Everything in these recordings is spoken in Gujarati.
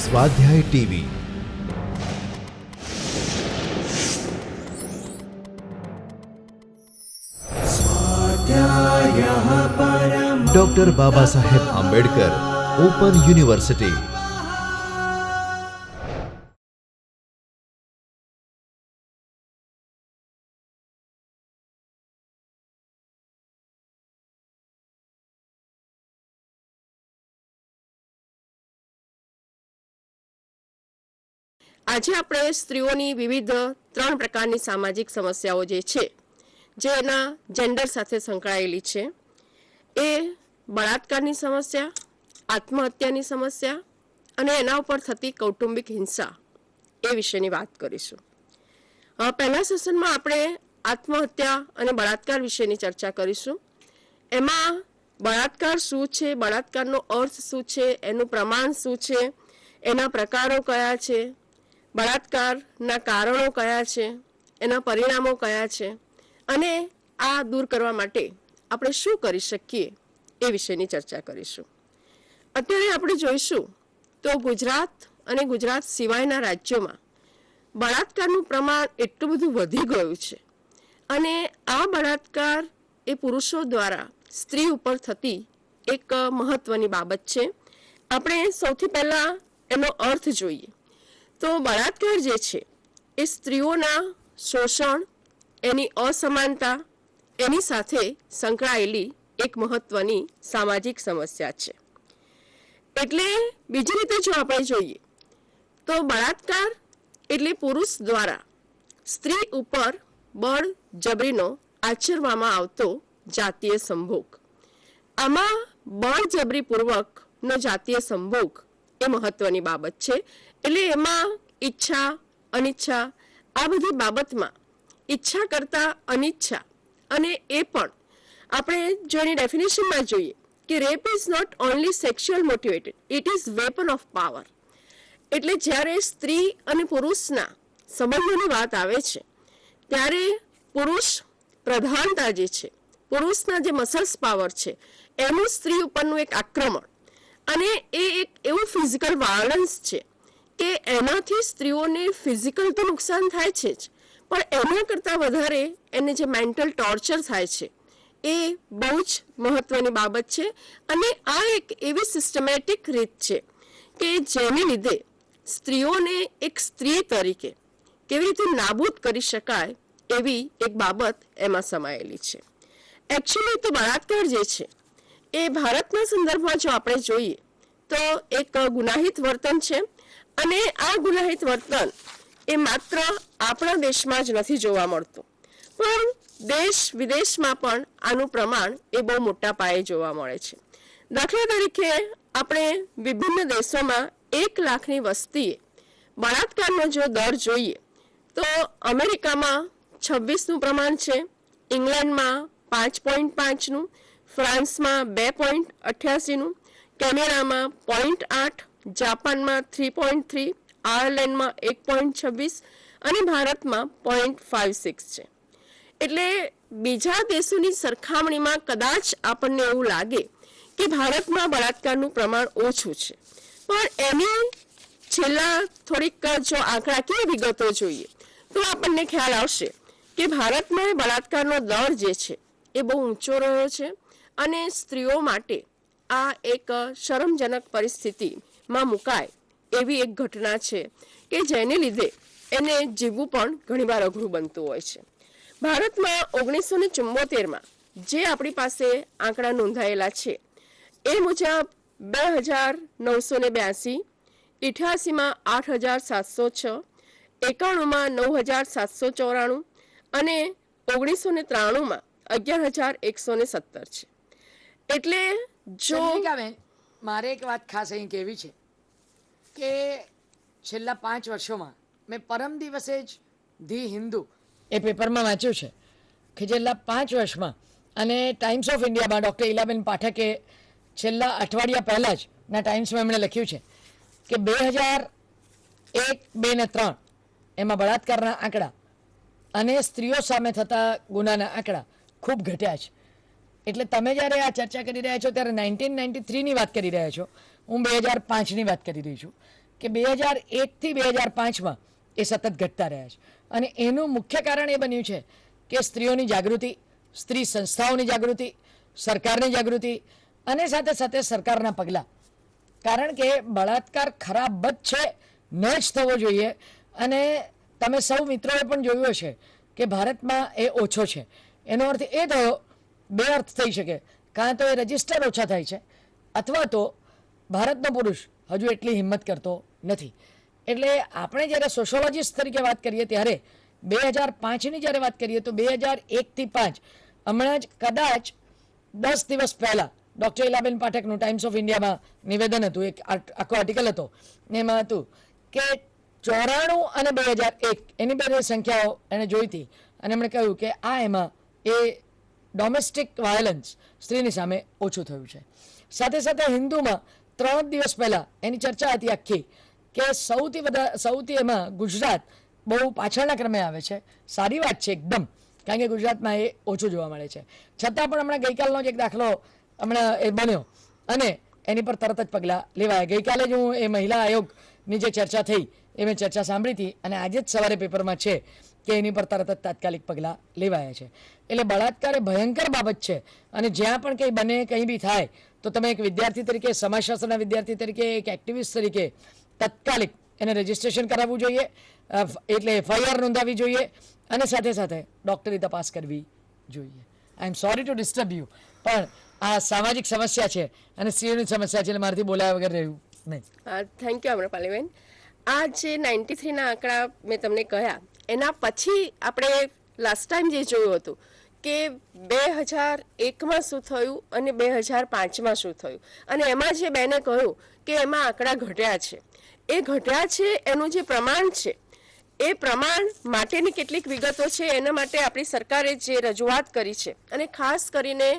સ્વાધ્યાય TV. Doctor Baba Saheb Ambedkar open university. આજે આપણે સ્ત્રીઓની વિવિધ 3 પ્રકારની સામાજિક સમસ્યાઓ જે છે, જે એના જેન્ડર સાથે સંકળાયેલી છે, એ બળાત્કારની સમસ્યા, આત્મહત્યાની સમસ્યા અને એના ઉપર થતી કૌટુંબિક હિંસા એ વિશેની વાત કરીશું. પહેલા સેશનમાં આપણે આત્મહત્યા અને બળાત્કાર વિશેની ચર્ચા કરીશું. એમાં બળાત્કાર શું છે, બળાત્કારનો અર્થ શું છે, એનું પ્રમાણ શું છે, એના પ્રકારો કયા છે, બળાત્કારના કારણો કયા છે, એના પરિણામો કયા છે અને આ દૂર કરવા માટે આપણે શું કરી શકીએ એ વિશેની ચર્ચા કરીશું. અત્યારે આપણે જોઈશું તો ગુજરાત અને ગુજરાત સિવાયના રાજ્યોમાં બળાત્કારનું પ્રમાણ એટલું બધું વધી ગયું છે અને આ બળાત્કાર એ પુરુષો દ્વારા સ્ત્રી ઉપર થતી એક મહત્વની બાબત છે. આપણે સૌથી પહેલાં એનો અર્થ જોઈએ તો બળાત્કાર જે છે એ સ્ત્રીઓના શોષણ, એની અસમાનતા, એની સાથે સંકળાયેલી એક મહત્વની સામાજિક સમસ્યા છે. એટલે બીજી રીતે જો આપણે જોઈએ તો બળાત્કાર એટલે પુરુષ દ્વારા સ્ત્રી ઉપર બળજબરીનો આચરવામાં આવતો જાતીય સંભોગ. આમાં બળજબરીપૂર્વકનો જાતીય સંભોગ એ મહત્વની બાબત છે. એટલે એમાં ઈચ્છા, અનિચ્છા આ બધી બાબતમાં ઈચ્છા કરતાં અનિચ્છા, અને એ પણ આપણે જો એની ડેફિનેશનમાં જોઈએ કે rape is not only sexual motivated, it is weapon of power. એટલે જ્યારે સ્ત્રી અને પુરુષના સંબંધોની વાત આવે છે ત્યારે પુરુષ પ્રધાનતા જે છે, પુરુષના જે મસલ્સ પાવર છે, એનું સ્ત્રી ઉપરનું એક આક્રમણ, અને એ એક એવું ફિઝિકલ વાયોલન્સ છે કે એનાથી સ્ત્રીઓને ફિઝિકલ તો નુકસાન થાય છે જ, પણ એના કરતાં વધારે એને જે મેન્ટલ ટોર્ચર થાય છે એ બહુ જ મહત્વની બાબત છે. અને આ એક એવી સિસ્ટમેટિક રીત છે કે જેને લીધે સ્ત્રીઓને એક સ્ત્રી તરીકે કેવી રીતે નાબૂદ કરી શકાય એવી એક બાબત એમાં સમાયેલી છે. એકચ્યુઅલી તો બળાત્કાર જે છે એ ભારતના સંદર્ભમાં જો આપણે જોઈએ તો એક ગુનાહિત વર્તન છે, અને આ ગુનાહિત વર્તન એ માત્ર આપણા દેશમાં જ નથી જોવા મળતું, પણ દેશ વિદેશમાં પણ આનું પ્રમાણ એ બહુ મોટા પાયે જોવા મળે છે. દાખલા તરીકે આપણે વિભિન્ન દેશોમાં 1 લાખની વસ્તીએ બળાત્કારનો જો દર જોઈએ તો અમેરિકામાં 26નું પ્રમાણ છે, ઇંગ્લેન્ડમાં 5.5નું, ફ્રાન્સમાં 2.88નું, કેનેડામાં 0.8, જાપાનમાં 3.3, આયર્લેન્ડમાં 1.26 અને ભારતમાં 0.56 છે. એટલે બીજા દેશોની સરખામણીમાં કદાચ આપણને એવું લાગે કે ભારતમાં બળાત્કારનું પ્રમાણ ઓછું છે, પણ એની છેલ્લા થોડીક જો આંકડાકીય વિગતો જોઈએ તો આપણને ખ્યાલ આવશે કે ભારતમાં બળાત્કારનો દર જે છે એ બહુ ઊંચો રહ્યો છે, અને સ્ત્રીઓ માટે આ એક શરમજનક પરિસ્થિતિમાં મુકાય એવી એક ઘટના છે કે જેને લીધે એને જીવવું પણ ઘણીવાર અઘરું બનતું હોય છે. ભારતમાં 1974માં જે આપણી પાસે આંકડા નોંધાયેલા છે એ મુજબ 2982, 88માં 8706, 91માં 9794 અને 1993માં 11117 છે. એટલે જો મારે એક વાત ખાસ અહીં કહેવી છે કે છેલ્લા 5 વર્ષોમાં મેં પરમ દિવસે જ ધી હિન્દુ એ પેપરમાં વાંચ્યું છે કે છેલ્લા 5 વર્ષમાં, અને ટાઈમ્સ ઓફ ઇન્ડિયામાં ડૉક્ટર ઈલાબેન પાઠકે છેલ્લા અઠવાડિયા પહેલાં જ ના ટાઈમ્સમાં એમણે લખ્યું છે કે 2001, 2 ને 3 એમાં બળાત્કારના આંકડા અને સ્ત્રીઓ સામે થતા ગુનાના આંકડા ખૂબ ઘટ્યા છે. એટલે તમે જ્યારે આ ચર્ચા કરી રહ્યા છો ત્યારે 1993ની વાત કરી રહ્યા છો, હું 2005ની વાત કરી રહી છું કે 2001થી 2005માં એ સતત ઘટતા રહ્યા છે. અને એનું મુખ્ય કારણ એ બન્યું છે કે સ્ત્રીઓની જાગૃતિ, સ્ત્રી સંસ્થાઓની જાગૃતિ, સરકારની જાગૃતિ અને સાથે સાથે સરકારના પગલાં. કારણ કે બળાત્કાર ખરાબ જ છે, ન જ થવો જોઈએ. અને તમે સૌ મિત્રોએ પણ જોયું હશે કે ભારતમાં એ ઓછો છે. એનો અર્થ એ થયો, બે અર્થ થઈ શકે. કાં તો એ રજિસ્ટર ઓછા થાય છે અથવા તો ભારતનો પુરુષ હજુ એટલી હિંમત કરતો નથી. એટલે આપણે જ્યારે સોશિયોલોજીસ્ટ તરીકે વાત કરીએ ત્યારે 2005ની જ્યારે વાત કરીએ તો 2001થી 5 હમણાં જ કદાચ 10 દિવસ પહેલાં ડૉક્ટર ઇલાબેન પાઠકનું ટાઈમ્સ ઓફ ઇન્ડિયામાં નિવેદન હતું, એક આખો આર્ટિકલ હતો. એમાં હતું કે 94 અને 2001 એની બે સંખ્યાઓ એણે જોઈ હતી અને એમણે કહ્યું કે એમાં એ ડોમેસ્ટિક વાયોલન્સ સ્ત્રીની સામે ઓછું થયું છે. સાથે સાથે હિન્દુમાં 3 દિવસ પહેલાં એની ચર્ચા હતી આખી કે સૌથી એમાં ગુજરાત બહુ પાછળના ક્રમે આવે છે. સારી વાત છે એકદમ, કારણ કે ગુજરાતમાં એ ઓછું જોવા મળે છે. છતાં પણ હમણાં ગઈકાલનો જ એક દાખલો હમણાં એ બન્યો અને એની પર તરત જ પગલાં લેવાયા. ગઈકાલે જ હું એ મહિલા આયોગની જે ચર્ચા થઈ એ મેં ચર્ચા સાંભળી હતી અને આજે જ સવારે પેપરમાં છે કે એની પર તરત જ તાત્કાલિક પગલાં લેવાયા છે. એટલે બળાત્કાર એ ભયંકર બાબત છે અને જ્યાં પણ કંઈ બને, કંઈ બી થાય તો તમે એક વિદ્યાર્થી તરીકે, સમાજશાસ્ત્રના વિદ્યાર્થી તરીકે, એક એક્ટિવિસ્ટ તરીકે તાત્કાલિક એને રજિસ્ટ્રેશન કરાવવું જોઈએ, એટલે FIR નોંધાવવી જોઈએ અને સાથે સાથે ડૉક્ટરી તપાસ કરવી જોઈએ. I am sorry to disturb you, પણ આ સામાજિક સમસ્યા છે અને સ્ત્રીઓની સમસ્યા છે એટલે મારાથી બોલાયા વગર રહ્યું નહીં. થેન્ક યુ અમ્રપાલીબેન. આ જે 93ના આંકડા મેં તમને કહ્યા એના પછી આપણે લાસ્ટ ટાઈમ જે જોયું હતું કે 2001માં શું થયું અને 2005માં શું થયું, અને એમાં જે બેને કહ્યું કે એમાં આંકડા ઘટ્યા છે. એ ઘટ્યા છે એનું જે પ્રમાણ છે એ પ્રમાણ માટેની કેટલીક વિગતો છે. એના માટે આપણી સરકારે જે રજૂઆત કરી છે અને ખાસ કરીને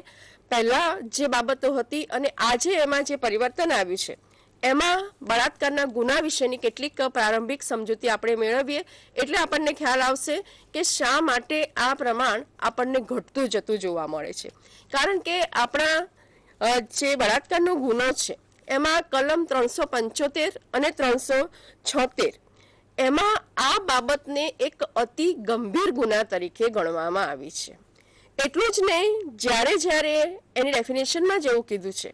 પહેલાં જે બાબતો હતી અને આજે એમાં જે પરિવર્તન આવ્યું છે એમાં બળાત્કારના ગુના વિશેની કેટલીક પ્રારંભિક સમજૂતી આપણે મેળવીએ એટલે આપણને ખ્યાલ આવશે કે શા માટે આ પ્રમાણ આપણને ઘટતું જતું જોવા મળે છે. કારણ કે આપણા જે બળાત્કારનો ગુનો છે એમાં કલમ 375 અને 376 એમાં આ બાબતને એક અતિ ગંભીર ગુના તરીકે ગણવામાં આવી છે. એટલું જ નહીં, જ્યારે એની ડેફિનેશનમાં જ એવું કીધું છે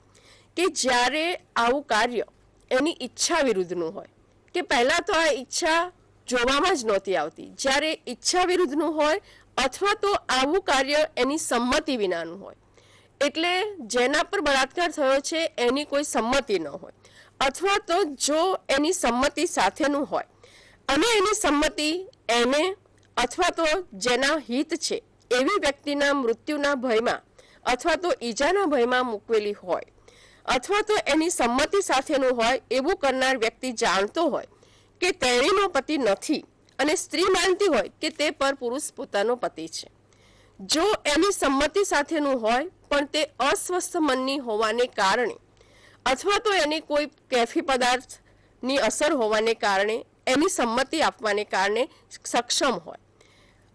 કે જ્યારે આવું કાર્ય એની ઈચ્છા વિરુદ્ધનું હોય, કે પહેલાં તો આ ઈચ્છા જોવામાં જ નહોતી આવતી, જ્યારે ઈચ્છા વિરુદ્ધનું હોય અથવા તો આવું કાર્ય એની સંમતિ વિનાનું હોય, એટલે જેના પર બળાત્કાર થયો છે એની કોઈ સંમતિ ન હોય, અથવા તો જો એની સંમતિ સાથેનું હોય અને એની સંમતિ એને અથવા તો જેના હિત છે એવી વ્યક્તિના મૃત્યુના ભયમાં અથવા તો ઈજાના ભયમાં મૂકવેલી હોય, અથવા તો એની સંમતિ સાથેનું હોય એવું કરનાર વ્યક્તિ જાણતો હોય કે તેણીનો પતિ નથી અને સ્ત્રી માનતી હોય કે તે પર પુરુષ પોતાનો પતિ છે. જો એની સંમતિ સાથેનું હોય પણ તે અસ્વસ્થ મનની હોવાને કારણે અથવા તો એની કોઈ કેફી પદાર્થની અસર હોવાને કારણે એની સંમતિ આપવાને કારણે સક્ષમ હોય,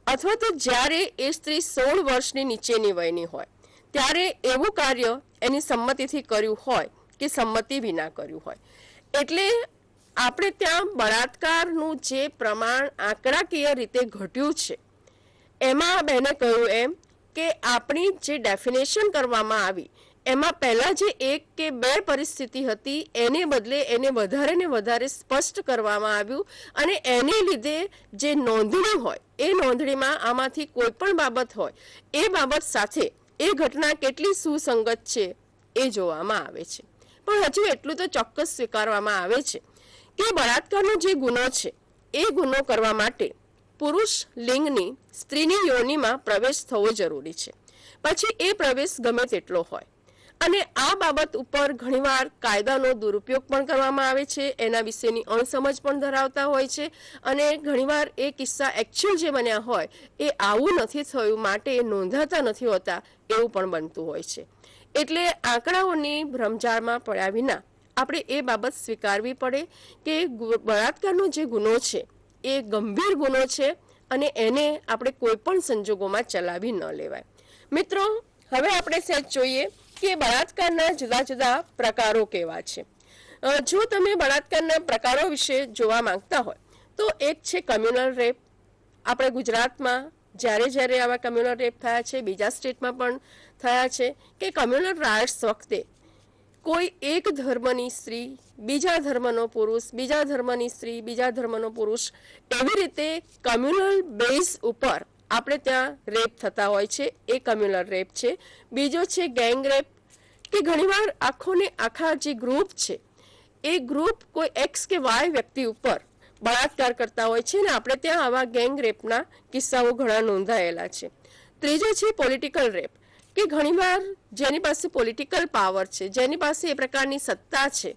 અથવા તો જ્યારે એ સ્ત્રી 16 વર્ષની નીચેની વયની હોય ત્યારે એવું કાર્ય એની સંમતિથી કર્યું હોય કે સંમતિ વિના કર્યું હોય. એટલે આપણે ત્યાં બળાત્કારનું જે પ્રમાણ આંકડાકીય રીતે ઘટ્યું છે એમાં બેને કહ્યું એમ કે આપણી જે ડેફિનેશન કરવામાં આવી એમાં પહેલાં જે 1 કે 2 પરિસ્થિતિ હતી એને બદલે એને વધારે ને વધારે સ્પષ્ટ કરવામાં આવ્યું અને એને લીધે જે નોંધણી હોય એ નોંધણીમાં આમાંથી કોઈ પણ બાબત હોય એ બાબત સાથે એ ઘટના કેટલી સુસંગત છે એ જોવામાં આવે છે. પણ હજુ એટલું તો ચોક્કસ સ્વીકારવામાં આવે છે કે બળાત્કારનો જે ગુનો છે એ ગુનો કરવા માટે પુરુષ લિંગની સ્ત્રીની યોનિમાં પ્રવેશ થવો જરૂરી છે. પછી એ પ્રવેશ ગમે તેટલો હોય. અને આ બાબત ઉપર ઘણીવાર કાયદાનો દુરુપયોગ પણ કરવામાં આવે છે, એના વિશેની અણસમજ પણ ધરાવતા હોય છે અને ઘણીવાર એ કિસ્સા એકચ્યુઅલ જે બન્યા હોય એ આવું નથી થયું માટે નોંધાતા નથી હોતા એવું પણ બનતું હોય છે. એટલે આંકડાઓની ભ્રમજાળમાં પડ્યા વિના આપણે એ બાબત સ્વીકારવી પડે કે બળાત્કારનો જે ગુનો છે એ ગંભીર ગુનો છે અને એને આપણે કોઈ પણ સંજોગોમાં ચલાવી ન લેવાય. મિત્રો, હવે આપણે સહેજ જોઈએ કે બળાત્કારના જુદા જુદા પ્રકારો કેવા છે. જો તમે બળાત્કારના પ્રકારો વિશે જોવા માંગતા હોય તો એક છે કમ્યુનલ રેપ. આપણે ગુજરાતમાં જ્યારે જ્યારે આવા કમ્યુનલ રેપ થયા છે, બીજા સ્ટેટમાં પણ થયા છે કે કમ્યુનલ રાઇટ્સ વખતે કોઈ એક ધર્મની સ્ત્રી, બીજા ધર્મનો પુરુષ, બીજા ધર્મની સ્ત્રી, બીજા ધર્મનો પુરુષ, એવી રીતે કમ્યુનલ બેઝ ઉપર આપણે ત્યાં રેપ થતા હોય છે. એ કમ્યુનલ રેપ છે. બીજો છે ગેંગ રેપ, કે ઘણીવાર આખોને આખા જે ગ્રુપ છે એ ગ્રુપ કોઈ એક્સ કે વાય વ્યક્તિ ઉપર બળાત્કાર કરતા હોય છે ને આપણે ત્યાં આવા ગેંગ રેપના કિસ્સાઓ ઘણા નોંધાયેલા છે. ત્રીજો છે પોલિટિકલ રેપ, કે ઘણીવાર જેની પાસે પોલિટિકલ પાવર છે, જેની પાસે એ પ્રકારની સત્તા છે,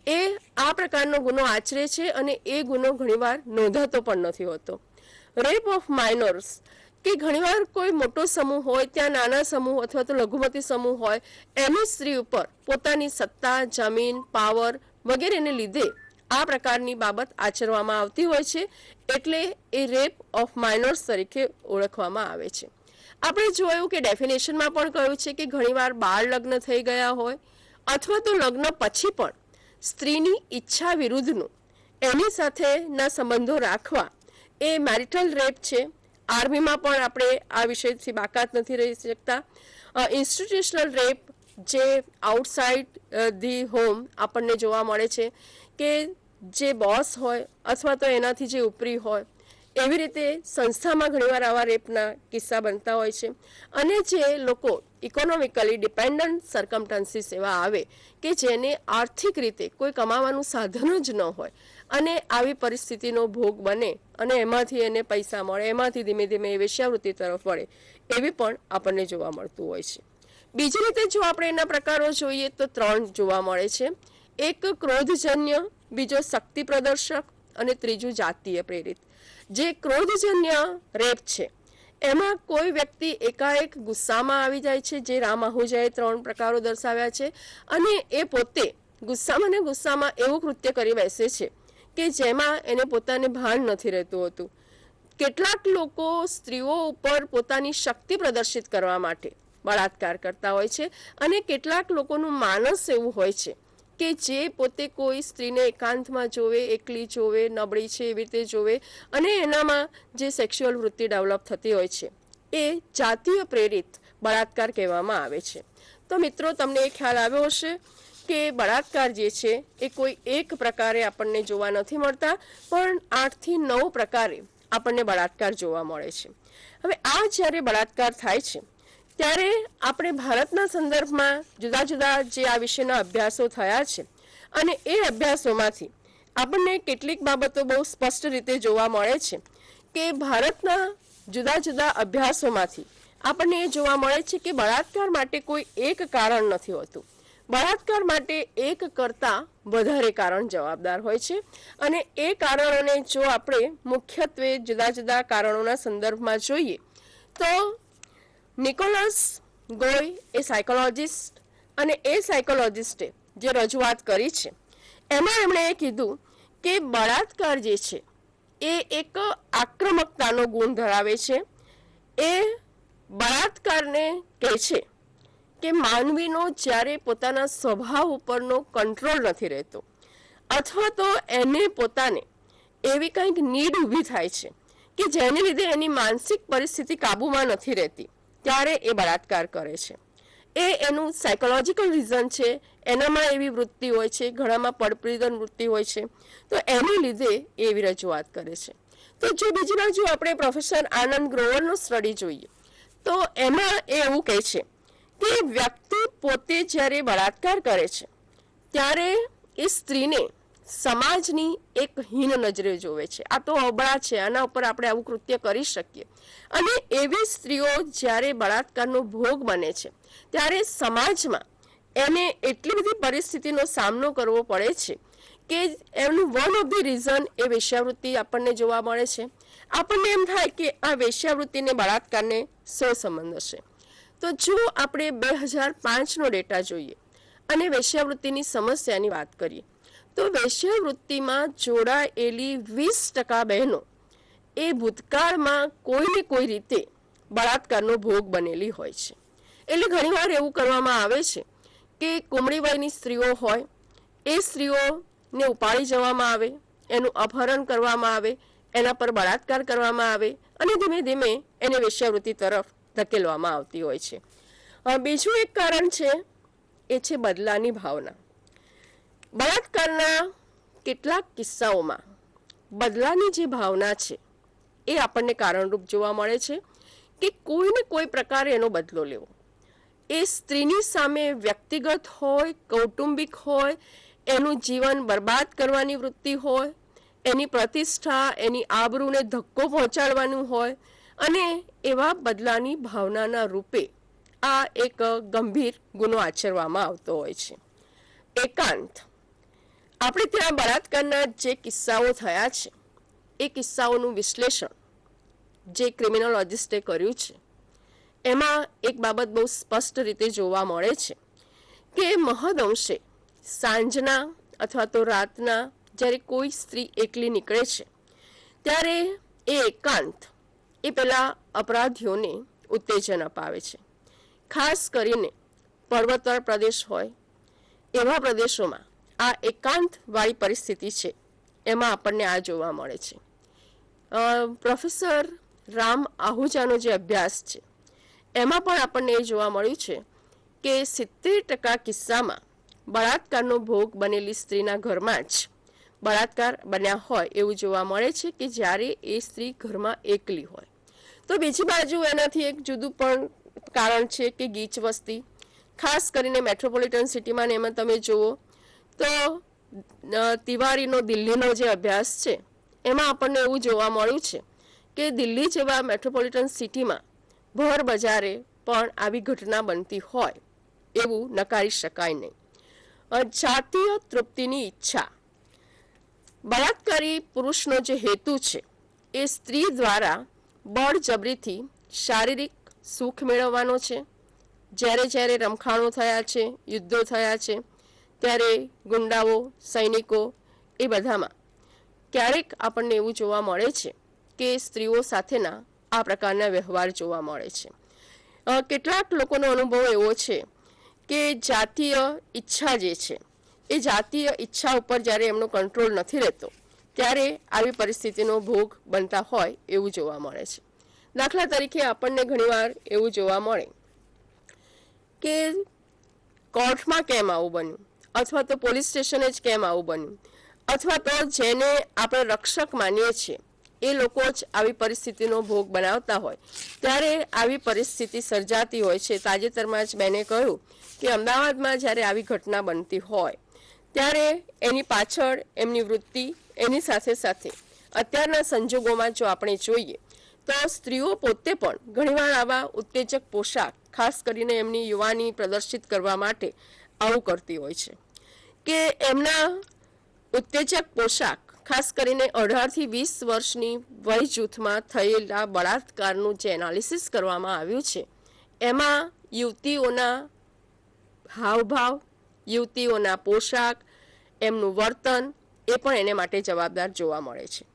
એ આ પ્રકારનો ગુનો આચરે છે અને એ ગુનો ઘણીવાર નોંધાતો પણ નથી હોતો. રેપ ઓફ માઇનર્સ, કે ઘણીવાર કોઈ મોટો સમૂહ હોય ત્યાં નાના સમૂહ અથવા તો લઘુમતી સમૂહ હોય એની સ્ત્રી ઉપર પોતાની સત્તા, જમીન, પાવર વગેરેને લીધે આ પ્રકારની બાબત આચરવામાં આવતી હોય છે, એટલે એ રેપ ઓફ માઇનર્સ તરીકે ઓળખવામાં આવે છે. આપણે જોયું કે ડેફિનેશનમાં પણ કહ્યું છે કે ઘણીવાર બાળ લગ્ન થઈ ગયા હોય અથવા તો લગ્ન પછી પણ સ્ત્રીની ઈચ્છા વિરુદ્ધનું એની સાથેના સંબંધો રાખવા એ મેરિટલ રેપ છે. આર્મીમાં પણ આપણે આ વિષયથી બાકાત નથી રહી શકતા. ઇન્સ્ટિટ્યુશનલ રેપ, જે આઉટસાઇડ ધી હોમ આપણને જોવા મળે છે, કે જે બોસ હોય અથવા તો એનાથી જે ઉપરી હોય એવી રીતે સંસ્થામાં ઘણીવાર આવા રેપના કિસ્સા બનતા હોય છે. અને જે લોકો ઇકોનોમિકલી ડિપેન્ડન્ટ સર્કમસ્ટન્સીસ એવા આવે કે જેને આર્થિક રીતે કોઈ કમાવાનું સાધન જ ન હોય અને આવી પરિસ્થિતિનો ભોગ બને અને એમાંથી એને પૈસા મળે, એમાંથી ધીમે ધીમે એ વેશ્યાવૃત્તિ તરફ વળે, એવી પણ આપણને જોવા મળતું હોય છે. બીજી રીતે જો આપણે એના પ્રકારો જોઈએ તો 3 જોવા મળે છે. એક ક્રોધજન્ય, બીજો શક્તિ પ્રદર્શક અને ત્રીજું જાતીય પ્રેરિત. જે ક્રોધજન્ય રેપ છે એમાં કોઈ વ્યક્તિ એકાએક ગુસ્સામાં આવી જાય છે, જે રામ આહુજાએ 3 પ્રકારો દર્શાવ્યા છે, અને એ પોતે ગુસ્સામાં ને ગુસ્સામાં એવું કૃત્ય કરી બેસે છે કે જેમાં એને પોતાને ભાન નથી રહેતું હોતું. કેટલાક લોકો સ્ત્રીઓ ઉપર પોતાની શક્તિ પ્રદર્શિત કરવા માટે બળાત્કાર કરતા હોય છે અને કેટલાક લોકોનું માનસ એવું હોય છે કે જે પોતે કોઈ સ્ત્રીને એકાંતમાં જોવે, એકલી જોવે, નબળી છે એવી રીતે જોવે અને એનામાં જે સેક્સ્યુઅલ વૃત્તિ ડેવલપ થતી હોય છે એ જાતીય પ્રેરિત બળાત્કાર કહેવામાં આવે છે. તો મિત્રો, તમને એ ખ્યાલ આવ્યો હશે કે બળાત્કાર જે છે એ કોઈ એક પ્રકારે આપણને જોવા નથી મળતા, પણ 8 થી 9 પ્રકારે આપણને બળાત્કાર જોવા મળે છે. હવે આ જ્યારે બળાત્કાર થાય છે ત્યારે આપણે ભારતના સંદર્ભમાં જુદા જુદા જે આ વિશેના અભ્યાસો થયા છે અને એ અભ્યાસોમાંથી આપણને કેટલીક બાબતો બહુ સ્પષ્ટ રીતે જોવા મળે છે કે ભારતના જુદા જુદા અભ્યાસોમાંથી આપણને એ જોવા મળે છે કે બળાત્કાર માટે કોઈ એક કારણ નથી હોતું. બળાત્કાર માટે એક કરતાં વધારે કારણ જવાબદાર હોય છે અને એ કારણોને જો આપણે મુખ્યત્વે જુદા જુદા કારણોના સંદર્ભમાં જોઈએ તો નિકોલસ ગોય એ સાયકોલોજિસ્ટ અને એ સાયકોલોજિસ્ટે જે રજૂઆત કરી છે એમાં એમણે એ કીધું કે બળાત્કાર જે છે એ એક આક્રમકતાનો ગુણ ધરાવે છે. એ બળાત્કારને કહે છે કે માનવીનો જ્યારે પોતાના સ્વભાવ ઉપરનો કંટ્રોલ નથી રહેતો અથવા તો એને પોતાને એવી કંઈક નીડ ઊભી થાય છે કે જેને લીધે એની માનસિક પરિસ્થિતિ કાબૂમાં નથી રહેતી, ત્યારે એ બળાત્કાર કરે છે. એ એનું સાયકોલોજીકલ રીઝન છે, એનામાં એવી વૃત્તિ હોય છે, ઘણામાં પડપીડન વૃત્તિ હોય છે, તો એને લીધે એવી રજૂઆત કરે છે. તો જો બીજી બાજુ આપણે પ્રોફેસર આનંદ ગ્રોવરનો સ્ટડી જોઈએ તો એમાં એ એવું કહે છે કે વ્યક્તિ પોતે જ્યારે બળાત્કાર કરે છે ત્યારે એ સ્ત્રીને સમાજની એક હીન નજરે જોવે છે. આ તો અબળા છે, આના ઉપર આપણે આવું કૃત્ય કરી શકીએ. અને એવી સ્ત્રીઓ જ્યારે બળાત્કારનો ભોગ બને છે ત્યારે સમાજમાં એને એટલી બધી પરિસ્થિતિનો સામનો કરવો પડે છે કે એનું વન ઓફ ધી રીઝન એ વેશ્યાવૃત્તિ આપણને જોવા મળે છે. આપણને એમ થાય કે આ વેશ્યાવૃત્તિને બળાત્કારને શું સંબંધ હશે? તો જો આપણે 2005નો ડેટા જોઈએ અને વેશ્યાવૃત્તિની સમસ્યાની વાત કરીએ તો વેશ્યાવૃત્તિમાં જોડાયેલી 20% બહેનો એ ભૂતકાળમાં કોઈને કોઈ રીતે બળાત્કારનો ભોગ બનેલી હોય છે. એટલે ઘણીવાર એવું કરવામાં આવે છે કે કુમળી વયની સ્ત્રીઓ હોય એ સ્ત્રીઓને ઉપાડી જવામાં આવે, એનું અપહરણ કરવામાં આવે, એના પર બળાત્કાર કરવામાં આવે અને ધીમે ધીમે એને વેશ્યાવૃત્તિ તરફ ધકેલવામાં આવતી હોય છે. બીજું એક કારણ છે એ છે બદલાની ભાવના. બળાત્કારના કેટલાક કિસ્સાઓમાં બદલાની જે ભાવના છે એ આપણને કારણરૂપ જોવા મળે છે કે કોઈને કોઈ પ્રકારે એનો બદલો લેવો. એ સ્ત્રીની સામે વ્યક્તિગત હોય, કૌટુંબિક હોય, એનું જીવન બરબાદ કરવાની વૃત્તિ હોય, એની પ્રતિષ્ઠા, એની આબરૂને ધક્કો પહોંચાડવાનું હોય અને એવા બદલાની ભાવનાના રૂપે આ એક ગંભીર ગુનો આચરવામાં આવતો હોય છે. એકાંત. આપણે ત્યાં બળાત્કારના જે કિસ્સાઓ થયા છે એ કિસ્સાઓનું વિશ્લેષણ જે ક્રિમિનોલોજિસ્ટે કર્યું છે એમાં એક બાબત બહુ સ્પષ્ટ રીતે જોવા મળે છે કે મહદઅંશે સાંજના અથવા તો રાતના જ્યારે કોઈ સ્ત્રી એકલી નીકળે છે ત્યારે એ એકાંત એ પેલા અપરાધીઓને ઉત્તેજન અપાવે છે. ખાસ કરીને પર્વતવાળા પ્રદેશ હોય એવા પ્રદેશોમાં આ એકાંતવાળી પરિસ્થિતિ છે એમાં આપણને આ જોવા મળે છે. પ્રોફેસર રામ આહુજાનો જે અભ્યાસ છે એમાં પણ આપણને એ જોવા મળ્યું છે કે 70% કિસ્સામાં બળાત્કારનો ભોગ બનેલી સ્ત્રીના ઘરમાં જ બળાત્કાર બન્યા હોય એવું જોવા મળે છે કે જ્યારે એ સ્ત્રી ઘરમાં એકલી હોય. તો બીજી બાજુ એનાથી એક જુદું પણ કારણ છે કે ગીચ વસ્તી, ખાસ કરીને મેટ્રોપોલિટન સિટીમાં ને એમાં તમે જુઓ તો તિવારીનો દિલ્હીનો જે અભ્યાસ છે એમાં આપણને એવું જોવા મળ્યું છે કે દિલ્હી જેવા મેટ્રોપોલિટન સિટીમાં ભર બજારે પણ આવી ઘટના બનતી હોય એવું નકારી શકાય નહીં. જાતીય તૃપ્તિની ઈચ્છા. બળાત્કારી પુરુષનો જે હેતુ છે એ સ્ત્રી દ્વારા બળજબરીથી શારીરિક સુખ મેળવવાનો છે. જ્યારે જ્યારે રમખાણો થયા છે, યુદ્ધો થયા છે, ત્યારે ગુંડાઓ, સૈનિકો એ બધામાં ક્યારેક આપણને એવું જોવા મળે છે કે સ્ત્રીઓ સાથેના આ પ્રકારના વ્યવહાર જોવા મળે છે. કેટલાક લોકોનો અનુભવ એવો છે કે જાતીય ઈચ્છા જે છે એ જાતીય ઈચ્છા ઉપર જ્યારે એમનો કંટ્રોલ નથી રહેતો ત્યારે આવી પરિસ્થિતિનો ભોગ બનતા હોય એવું જોવા મળે છે. દાખલા તરીકે આપણને ઘણીવાર એવું જોવા મળે કે કોર્ટમાં કેમ આવું બન્યું, અથવા તો પોલીસ સ્ટેશને જ કેમ આવું બન્યું, અથવા તો જેને આપણે રક્ષક માનીએ છીએ એ લોકો જ આવી પરિસ્થિતિનો ભોગ બનાવતા હોય ત્યારે આવી પરિસ્થિતિ સર્જાતી હોય છે. તાજેતરમાં જ બેને કહ્યું કે અમદાવાદમાં જ્યારે આવી ઘટના બનતી હોય ત્યારે એની પાછળ એમની વૃત્તિ, એની સાથે સાથે અત્યારના સંજોગોમાં જો આપણે જોઈએ તો સ્ત્રીઓ પોતે પણ ઘણીવાર આવા ઉત્તેજક પોશાક, ખાસ કરીને એમની યુવાની પ્રદર્શિત કરવા માટે આવું કરતી હોય છે કે એમના ઉત્તેજક પોશાક, ખાસ કરીને 18 થી 20 વર્ષની વય જૂથમાં થયેલા બળાત્કારનું જે એનાલિસિસ કરવામાં આવ્યું છે એમાં યુવતીઓના હાવભાવ, યુવતીઓના પોશાક, એમનું વર્તન એ પણ એને માટે જવાબદાર જોવા મળે છે.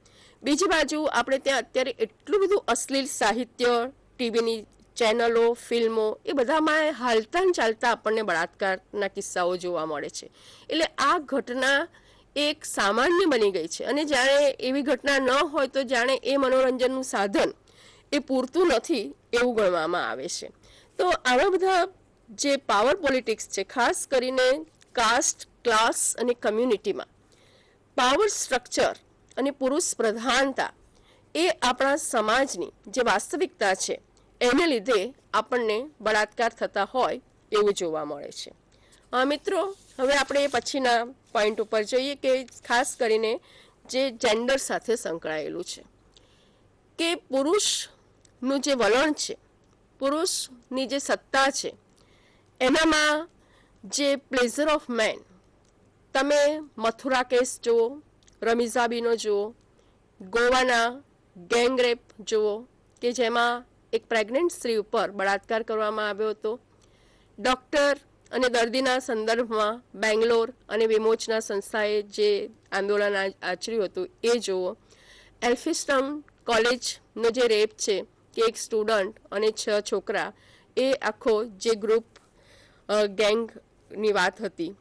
બીજી બાજુ આપણે ત્યાં અત્યારે એટલું બધું અશ્લીલ સાહિત્ય, ટીવીની ચેનલો, ફિલ્મો એ બધામાં હાલતા ચાલતા આપણને બળાત્કારના કિસ્સાઓ જોવા મળે છે. એટલે આ ઘટના એક સામાન્ય બની ગઈ છે અને જ્યારે એવી ઘટના ન હોય તો જાણે એ મનોરંજનનું સાધન એ પૂરતું નથી એવું ગણવામાં આવે છે. તો આવા બધા જે પાવર પોલિટિક્સ છે, ખાસ કરીને કાસ્ટ, ક્લાસ અને કમ્યુનિટીમાં પાવર સ્ટ્રક્ચર અને પુરુષ પ્રધાનતા એ આપણા સમાજની જે વાસ્તવિકતા છે એને લીધે આપણને બળાત્કાર થતા હોય એવું જોવા મળે છે. મિત્રો, હવે આપણે પછીના પોઈન્ટ ઉપર જોઈએ કે ખાસ કરીને જે જેન્ડર સાથે સંકળાયેલું છે કે પુરુષનું જે વલણ છે, પુરુષની જે સત્તા છે એનામાં જે પ્લેઝર ઓફ મેન, તમે મથુરા કેસ જુઓ, રમીઝાબીનો જુઓ, ગોવાના ગેંગ રેપ જુઓ કે જેમાં એક પ્રેગ્નન્ટ સ્ત્રી ઉપર બળાત્કાર કરવામાં આવ્યો હતો. ડૉક્ટર અને દર્દીના સંદર્ભમાં બેંગ્લોર અને વિમોચના સંસ્થાએ જે આંદોલન આચર્યું હતું એ જુઓ. એલ્ફિસ્ટન કોલેજનો જે રેપ છે કે એક સ્ટુડન્ટ અને 6 છોકરા, એ આખો જે ગ્રુપ ગેંગની વાત હતી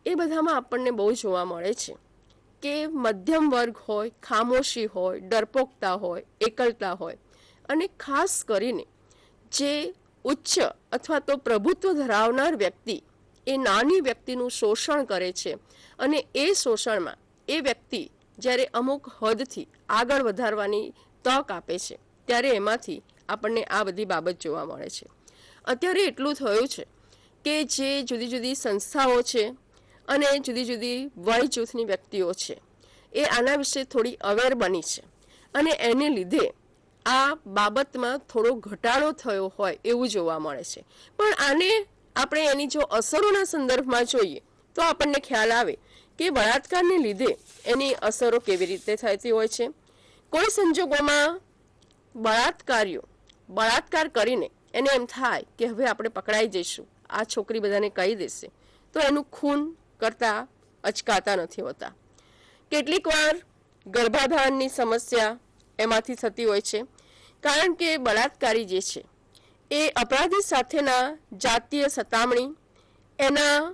એ બધામાં આપણને બહુ જોવા મળે છે કે મધ્યમ વર્ગ હોય, ખામોશી હોય, ડરપોકતા હોય, એકલતા હોય, અને ખાસ કરીને જે ઉચ્ચ અથવા તો પ્રભુત્વ ધરાવનાર વ્યક્તિ એ નાની વ્યક્તિનું શોષણ કરે છે, અને એ શોષણમાં એ વ્યક્તિ જ્યારે અમુક હદથી આગળ વધારવાની તક આપે છે ત્યારે એમાંથી આપણને આ બધી બાબત જોવા મળે છે. અત્યારે એટલું થયું છે કે જે જુદી જુદી સંસ્થાઓ છે અને જુદી જુદી વય જૂથની વ્યક્તિઓ છે એ આના વિશે થોડી અવેર બની છે, અને એને લીધે આ બાબતમાં થોડો ઘટાડો થયો હોય એવું જોવા મળે છે. પણ આને આપણે એની જો અસરોના સંદર્ભમાં જોઈએ તો આપણને ખ્યાલ આવે કે બળાત્કારને લીધે એની અસરો કેવી રીતે થતી હોય છે. કોઈ સંજોગોમાં બળાત્કાર કરીને એને એમ થાય કે હવે આપણે પકડાઈ જઈશું, આ છોકરી બધાને કહી દેશે, તો એનું ખૂન કરતા અચકાતા નથી હોતા. કેટલીક વાર ગર્ભાધાનની સમસ્યા એમાંથી થતી હોય છે, કારણ કે બળાત્કારી જે છે એ અપરાધી સાથેના જાતીય સતામણી, એના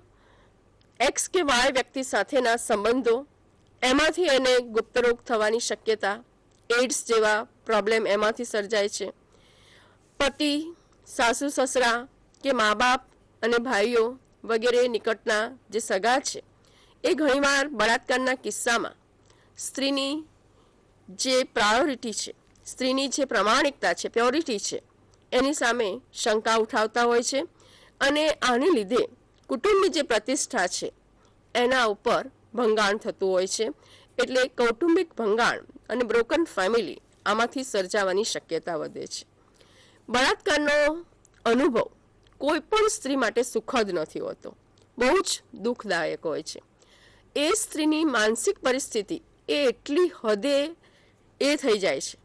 એક્સ કે વાય વ્યક્તિ સાથેના સંબંધો, એમાંથી એને ગુપ્તરોગ થવાની શક્યતા, એડ્સ જેવા પ્રોબ્લેમ એમાંથી સર્જાય છે. પતિ, સાસુ સસરા કે મા બાપ અને ભાઈઓ વગેરે નિકટના જે સગા છે એ ઘણીવાર બળાત્કારના કિસ્સામાં સ્ત્રીની જે પ્રાયોરિટી છે, સ્ત્રીની જે પ્રમાણિકતા છે, પ્યોરિટી છે, એની સામે શંકા ઉઠાવતા હોય છે, અને આને લીધે કુટુંબની જે પ્રતિષ્ઠા છે એના ઉપર ભંગાણ થતું હોય છે. એટલે કૌટુંબિક ભંગાણ અને બ્રોકન ફેમિલી આમાંથી સર્જાવાની શક્યતા વધે છે. બળાત્કારનો અનુભવ કોઈ પણ સ્ત્રી માટે સુખદ નથી હોતો, બહુ જ દુઃખદાયક હોય છે. એ સ્ત્રીની માનસિક પરિસ્થિતિ એ એટલી હદે એ થઈ જાય છે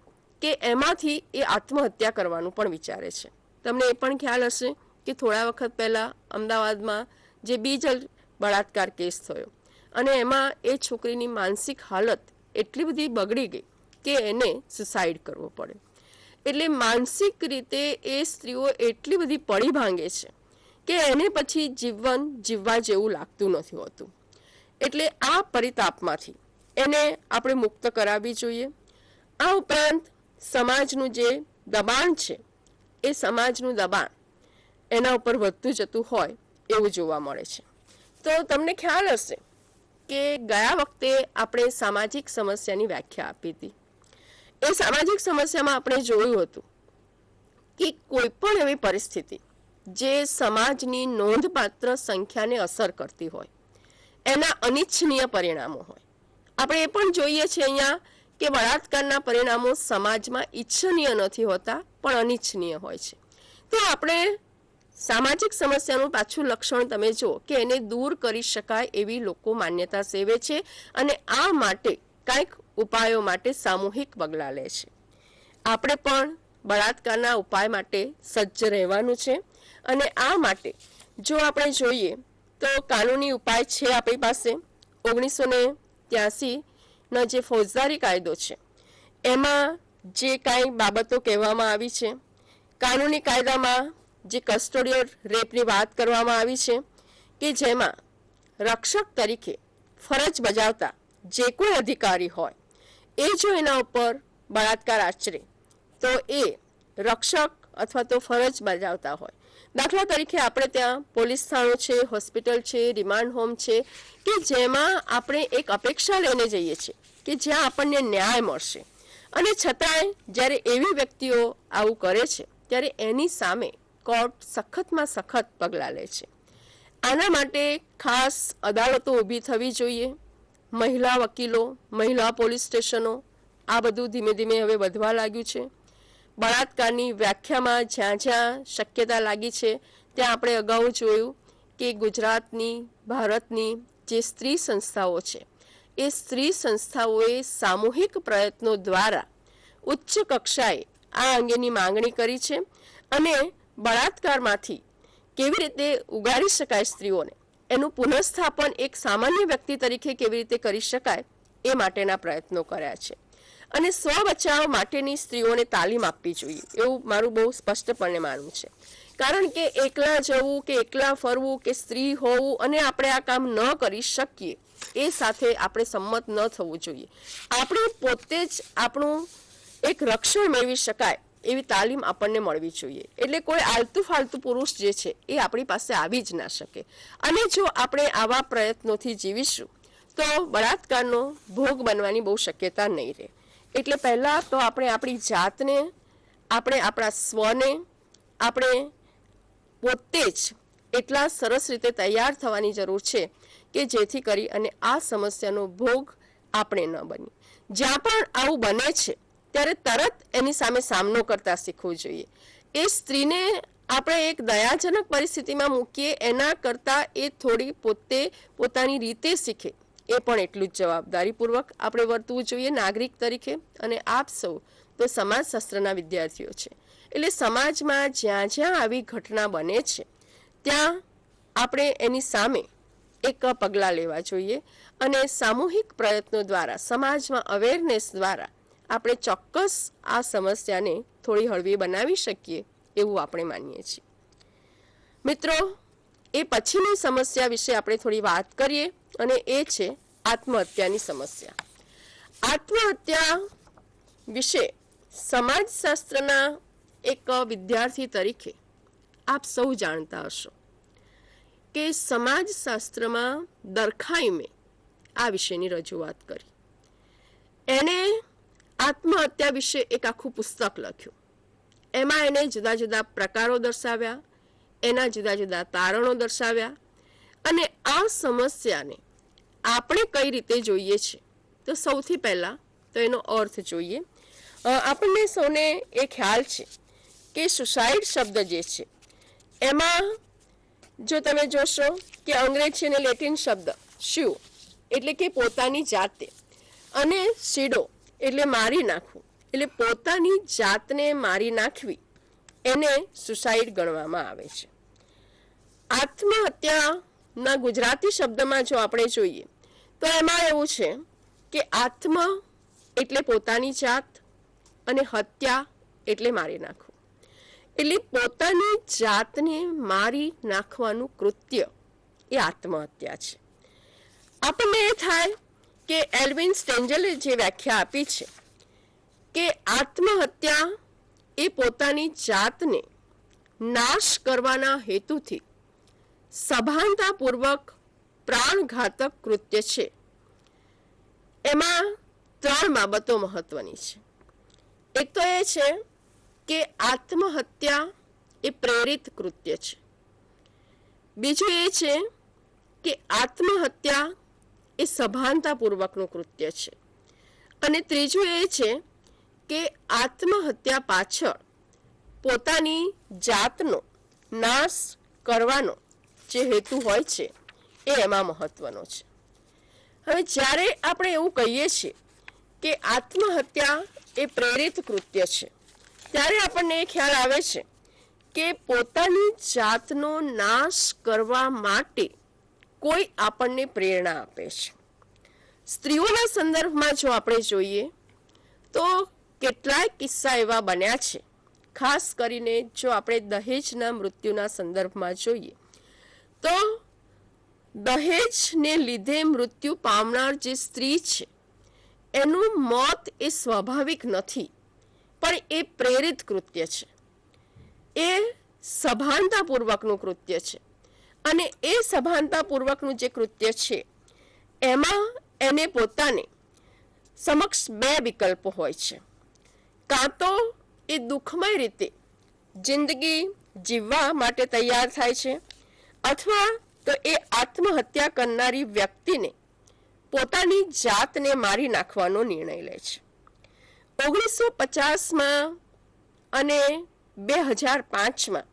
કે એમાંથી એ આત્મહત્યા કરવાનું પણ વિચારે છે. તમને એ પણ ખ્યાલ હશે કે થોડા વખત પહેલાં અમદાવાદમાં જે બીજલ બળાત્કાર કેસ થયો, અને એમાં એ છોકરીની માનસિક હાલત એટલી બધી બગડી ગઈ કે એને સુસાઇડ કરવો પડે. એટલે માનસિક રીતે એ સ્ત્રીઓ એટલી બધી પડી ભાંગે છે કે એને પછી જીવન જીવવા જેવું લાગતું નથી હોતું. એટલે આ પરિતાપમાંથી એને આપણે મુક્ત કરાવવી જોઈએ. આ ઉપરાંત સમાજનું જે દબાણ છે એ સમાજનું દબાણ એના ઉપર વધતું જતું હોય એવું જોવા મળે છે. તો તમને ખ્યાલ હશે કે ગયા વખતે આપણે સામાજિક સમસ્યાની વ્યાખ્યા આપી હતી. એ સામાજિક સમસ્યામાં આપણે જોયું હતું કે કોઈ પણ એવી પરિસ્થિતિ જે સમાજની નોંધપાત્ર સંખ્યાને અસર કરતી હોય એના અનિચ્છનીય પરિણામો હોય. આપણે એ પણ જોઈએ છીએ અહીંયા કે બળાત્કારના પરિણામો સમાજમાં ઈચ્છનીય નથી હોતા પણ અનિચ્છનીય હોય છે. તો આપણે સામાજિક સમસ્યાનું પાછું લક્ષણ તમે જુઓ કે એને દૂર કરી શકાય એવી લોકો માન્યતા સેવે છે, અને આ માટે કંઈક ઉપાયો માટે સામૂહિક પગલાં લે છે. આપણે પણ બળાત્કારના ઉપાય માટે સજ્જ રહેવાનું છે, અને આ માટે જો આપણે જોઈએ તો કાનૂની ઉપાય છે આપણી પાસે. 1983નો જે ફોજદારી કાયદો છે એમાં જે કાંઈ બાબતો કહેવામાં આવી છે, કાનૂની કાયદામાં જે કસ્ટોડિયલ રેપની વાત કરવામાં આવી છે કે જેમાં રક્ષક તરીકે ફરજ બજાવતા જે કોઈ અધિકારી હોય એ જો એના ઉપર બળાત્કાર આચરે તો એ રક્ષક અથવા તો ફરજ બજાવતા હોય. દાખલા તરીકે આપણે ત્યાં પોલીસ થાણો છે, હોસ્પિટલ છે, રિમાન્ડ હોમ છે કે જેમાં આપણે એક અપેક્ષા લઈને જઈએ છીએ કે જ્યાં આપણને ન્યાય મળશે, અને છતાંય જ્યારે એવી વ્યક્તિઓ આવું કરે છે ત્યારે એની સામે કોર્ટ સખતમાં સખત પગલાં લે છે. આના માટે ખાસ અદાલતો ઊભી થવી જોઈએ. મહિલા વકીલો, મહિલા પોલીસ સ્ટેશનો, આ બધું ધીમે ધીમે હવે વધવા લાગ્યું છે. બળાત્કારની વ્યાખ્યામાં જ્યાં જ્યાં શક્યતા લાગી છે ત્યાં આપણે અગાઉ જોયું કે ગુજરાતની, ભારતની જે સ્ત્રી સંસ્થાઓ છે એ સ્ત્રી સંસ્થાઓએ સામૂહિક પ્રયત્નો દ્વારા ઉચ્ચ કક્ષાએ આ અંગેની માંગણી કરી છે, અને બળાત્કારમાંથી કેવી રીતે ઉગારી શકાય સ્ત્રીઓને, એનું પુનઃસ્થાપન એક સામાન્ય વ્યક્તિ તરીકે કેવી રીતે કરી શકાય એ માટેના પ્રયત્નો કર્યા છે. અને સ્વ બચાવ માટેની સ્ત્રીઓને તાલીમ આપવી જોઈએ એવું મારું બહુ સ્પષ્ટપણે માનવું છે. કારણ કે એકલા જવું કે એકલા ફરવું કે સ્ત્રી હોવું અને આપણે આ કામ ન કરી શકીએ એ સાથે આપણે સંમત ન થવું જોઈએ. આપણે પોતે જ આપણું એક રક્ષણ મેળવી શકાય એવી તાલીમ આપણને મળવી જોઈએ. એટલે કોઈ આલતુ ફાલતુ પુરુષ જે છે એ આપણી પાસે આવી જ ના શકે. અને જો આપણે આવા પ્રયત્નોથી જીવીશું તો બળાત્કારનો ભોગ બનવાની બહુ શક્યતા નહીં રહે. એટલે પહેલાં તો આપણે આપણી જાતને, આપણે આપણા સ્વને, આપણે પોતે જ એટલા સરસ રીતે તૈયાર થવાની જરૂર છે કે જેથી કરી અને આ સમસ્યાનો ભોગ આપણે ન બની. જ્યાં પણ આવું બને છે ત્યારે તરત એની સામે સામનો કરતા શીખવું જોઈએ. એ સ્ત્રીને આપણે એક દયાજનક પરિસ્થિતિમાં મૂકીએ એના કરતાં એ થોડી પોતાની રીતે શીખે એ પણ એટલું જ જવાબદારીપૂર્વક આપણે વર્તવું જોઈએ નાગરિક તરીકે. અને આપ સૌ તો સમાજશાસ્ત્રના વિદ્યાર્થીઓ છે, એટલે સમાજમાં જ્યાં જ્યાં આવી ઘટના બને છે ત્યાં આપણે એની સામે એક પગલાં લેવા જોઈએ અને સામૂહિક પ્રયત્નો દ્વારા, સમાજમાં અવેરનેસ દ્વારા આપણે ચોક્કસ આ સમસ્યાને થોડી હળવી બનાવી શકીએ એવું આપણે માનીએ છીએ. મિત્રો, એ પછીની સમસ્યા વિશે આપણે થોડી વાત કરીએ અને એ છે આત્મહત્યાની સમસ્યા. આત્મહત્યા વિશે સમાજશાસ્ત્રના એક વિદ્યાર્થી તરીકે આપ સૌ જાણતા હશો કે સમાજશાસ્ત્રમાં દરખાઈમે આ વિશેની રજૂઆત કરી. એણે આત્મહત્યા વિશે એક આખું પુસ્તક લખ્યું. એમાં એને જુદા જુદા પ્રકારો દર્શાવ્યા, એના જુદા જુદા તારણો દર્શાવ્યા અને આ સમસ્યાને આપણે કઈ રીતે જોઈએ છે તો સૌથી પહેલાં તો એનો અર્થ જોઈએ. આપણને સૌને એ ખ્યાલ છે કે સુસાઇડ શબ્દ જે છે એમાં જો તમે જોશો કે અંગ્રેજી અને લેટિન શબ્દ સ્યુ એટલે કે પોતાની જાતે અને સીડો એટલે મારી નાખવું, એટલે પોતાની જાતને મારી નાખવી એને સુસાઇડ ગણવામાં આવે છે. આત્મહત્યાના ગુજરાતી શબ્દમાં જો આપણે જોઈએ તો એમાં એવું છે કે આત્મ એટલે પોતાની જાત અને હત્યા એટલે મારી નાખવું. એટલે પોતાની જાતને મારી નાખવાનું કૃત્ય એ આત્મહત્યા છે. આપણને એ થાય કે એલ્વિન સ્ટેન્જલે જે વ્યાખ્યા આપી છે કે આત્મહત્યા એ પોતાની જાતને નાશ કરવાના હેતુથી સભાનતાપૂર્વક પ્રાણઘાતક કૃત્ય છે. એમાં 3 બાબતો મહત્વની છે. એક તો એ છે કે આત્મહત્યા એ પ્રેરિત કૃત્ય છે. બીજું એ છે કે આત્મહત્યા એ સભાનતાપૂર્વકનું કૃત્ય છે. અને ત્રીજું એ છે કે આત્મહત્યા પાછળ પોતાની જાતનો નાશ કરવાનો જે હેતુ હોય છે એ એમાં મહત્વનો છે. હવે જ્યારે આપણે એવું કહીએ છીએ કે આત્મહત્યા એ પ્રેરિત કૃત્ય છે ત્યારે આપણને એ ખ્યાલ આવે છે કે પોતાની જાતનો નાશ કરવા માટે કોઈ આપણને પ્રેરણા આપે છે. સ્ત્રીઓના સંદર્ભમાં જો આપણે જોઈએ તો કેટલાય કિસ્સા એવા બન્યા છે, ખાસ કરીને જો આપણે દહેજના મૃત્યુના સંદર્ભમાં જોઈએ તો દહેજને લીધે મૃત્યુ પામનાર જે સ્ત્રી છે એનું મોત એ સ્વાભાવિક નથી, પણ એ પ્રેરિત કૃત્ય છે. એ સભાનતાપૂર્વકનું કૃત્ય છે. અને એ સભાનતાપૂર્વકનું જે કૃત્ય છે એમાં એને પોતાને સમક્ષ 2 વિકલ્પો હોય છે. કાં તો એ દુઃખમય રીતે જિંદગી જીવવા માટે તૈયાર થાય છે અથવા તો એ આત્મહત્યા કરનારી વ્યક્તિને પોતાની જાતને મારી નાખવાનો નિર્ણય લે છે. 1950માં અને 2005માં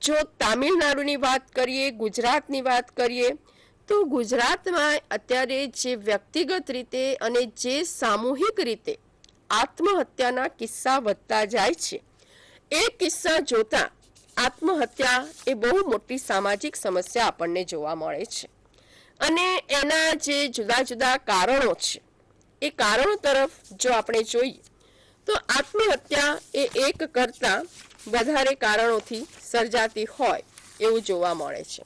જો તામિલનાડુની વાત કરીએ, ગુજરાતની વાત કરીએ તો ગુજરાતમાં અત્યારે જે વ્યક્તિગત રીતે અને જે સામૂહિક રીતે આત્મહત્યાના કિસ્સા વધતા જાય છે એ કિસ્સા જોતા આત્મહત્યા એ બહુ મોટી સામાજિક સમસ્યા આપણને જોવા મળે છે. અને એના જે જુદા જુદા કારણો છે એ કારણો તરફ જો આપણે જોઈએ તો આત્મહત્યા એ એક કરતાં વધારે કારણોથી સર્જાતી હોય એવું જોવા મળે છે.